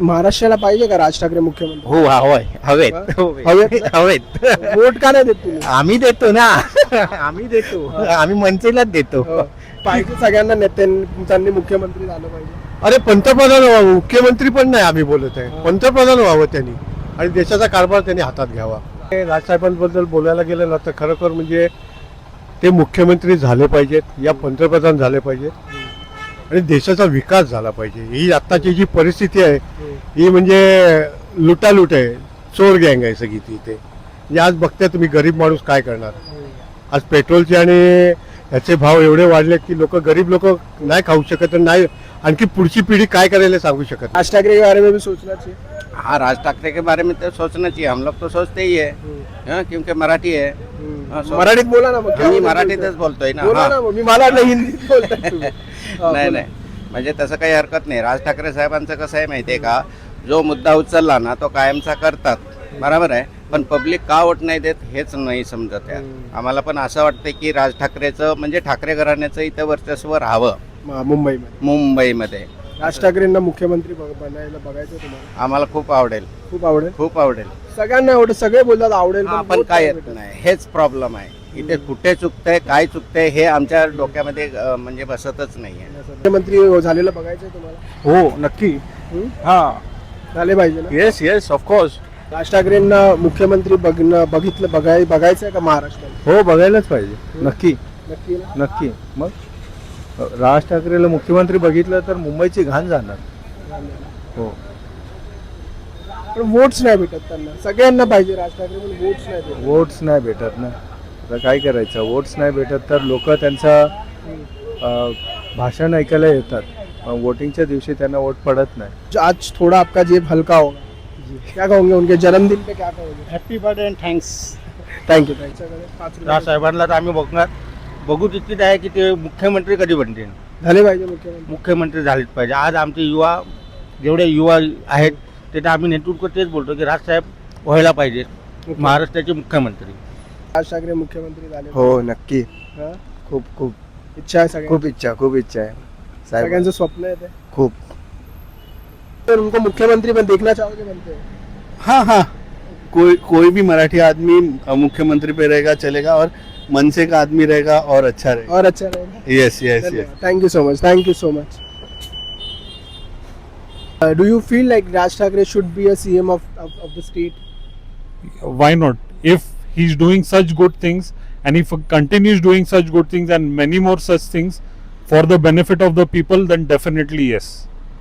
महाराष्ट्राला पाहिजे का राज ठाकरे मुख्यमंत्री? हो हवंय हवेत हवेत ना? हवेत वोट का नाही देत तुम्ही? आम्ही देतो ना आम्ही देतो आम्ही मनसेलाच देतो हो. पाहिजे सगळ्यांना नेत्यांनी मुख्यमंत्री झालं पाहिजे. अरे पंतप्रधान व्हावं, मुख्यमंत्री पण नाही आम्ही बोलत आहे, पंतप्रधान व्हावं त्यांनी आणि देशाचा कारभार त्यांनी हातात घ्यावा. राजसाहेबांबद्दल बोलायला गेलं ना तर खरोखर म्हणजे ते मुख्यमंत्री झाले पाहिजेत या पंतप्रधान झाले पाहिजेत आणि देशाचा विकास झाला पाहिजे. ही आत्ताची जी परिस्थिती आहे ही म्हणजे लुटालूट आहे, चोर गँग आहे सगळी ती इथे. म्हणजे आज बघताय तुम्ही गरीब माणूस काय करणार. आज पेट्रोलचे आणि याचे भाव एवढे वाढले की गरीब लोक नाही खाऊ शकत आणि नाही आणखी पुढची पिढी काय करायला सांगू शकत. राज ठाकरे के बारे में भी सोचना चाहिए. हाँ राज ठाकरे के बारे में तो सोचना चाहिए, हम लोग तो सोचते ही है हाँ, क्योंकि मराठी है मराठीत बोला ना मग. मी मराठीतच बोलतोय ना बोला हा. ना मग. मी मला वाटलं हिंदीत बोलताय तुम्ही. हा, नाही बोला. नाही म्हणजे तसं काही हरकत नाही. राज ठाकरे साहेबांचं कसं आहे माहिती आहे का, जो मुद्दा उचलला ना तो कायमचा करतात, बरोबर आहे. पण पब्लिक का वोट नाही देत हेच नाही समजत आहे. आम्हाला पण असं वाटतं की राज ठाकरेचं म्हणजे ठाकरे घराण्याचं इथं वर्चस्व राहावं मुंबईमध्ये. मुंबईमध्ये. राज ठाकरेंना मुख्यमंत्री बनायला बघायचं तुम्हाला? आम्हाला खूप आवडेल, खूप आवडेल. खूप आवडेल. सगळ्यांना आवडेल, सगळे बोलतात आवडेल, हा, पण पण vote काय नाही येत भेटत. नाही हेच प्रॉब्लेम आहे. इथे कुठे चुकतंय काय चुकतंय हे आमच्या डोक्यामध्ये म्हणजे बसतच नाही आहे. मुख्यमंत्री झालेलं बघायचं तुम्हाला? हो नक्की. हम्म? हा झाले पाहिजे ना. Yes yes of course. राज ठाकरेंना मुख्यमंत्री बघायचं का महाराष्ट्रात? हो बघायलाच पाहिजे नक्की नक्की ना. नक्की. मग राज ठाकरेला मुख्यमंत्री बघितलं तर मुंबईची घाण जाणार. हो पण वोट्स नाही भेटत त्यांना. सगळ्यांना पाहिजे राज ठाकरे, पण वोट्स नाही भेटत. वोट्स नाही भेटत ना, आता काय करायचं. वोट्स नाही भेटत तर लोक त्यांचा भाषण ऐकायला येतात, पण वोटिंगच्या दिवशी त्यांना वोट पडत नाही. जो आज थोड़ा आपका जेब हल्का होगा, क्या कहोगे उनके जन्मदिन पे? क्या कहोगे? Happy birthday and thanks. Thank you. साहेबांना तर आम्ही बघू तितकीच आहे की ते मुख्यमंत्री कधी बनतील. झाले पाहिजे मुख्यमंत्री. मुख्यमंत्री झालेच पाहिजे. आज आमचे युवा जेवढे युवा आहेत ते तर आम्ही नेतृत्व तेच बोलतो की राजसाहेब व्हायला पाहिजे महाराष्ट्राचे मुख्यमंत्री. राज ठाकरे मुख्यमंत्री झाले. हो नक्की. हा? खूप खूप इच्छा आहे सगळ्यांची. खूप इच्छा आहे साहेब. सगळ्यांचं स्वप्न आहे ते. खूप. तर उनको मुख्यमंत्री पण देखना चाहोगे बनते हुए? हाँ हाँ, कोई भी मराठी आदमी मुख्यमंत्री पे रहेगा चलेगा, और मनसे का आदमी रहेगा और अच्छा रहेगा. और अच्छा रहेगा. Yes yes yes. Thank you so much. Thank you so much. Do you feel like Raj Thackeray should be a CM of the state? Why not? If he's doing such good things and if he continues doing such good things and many more such things for the benefit of the people, then definitely yes.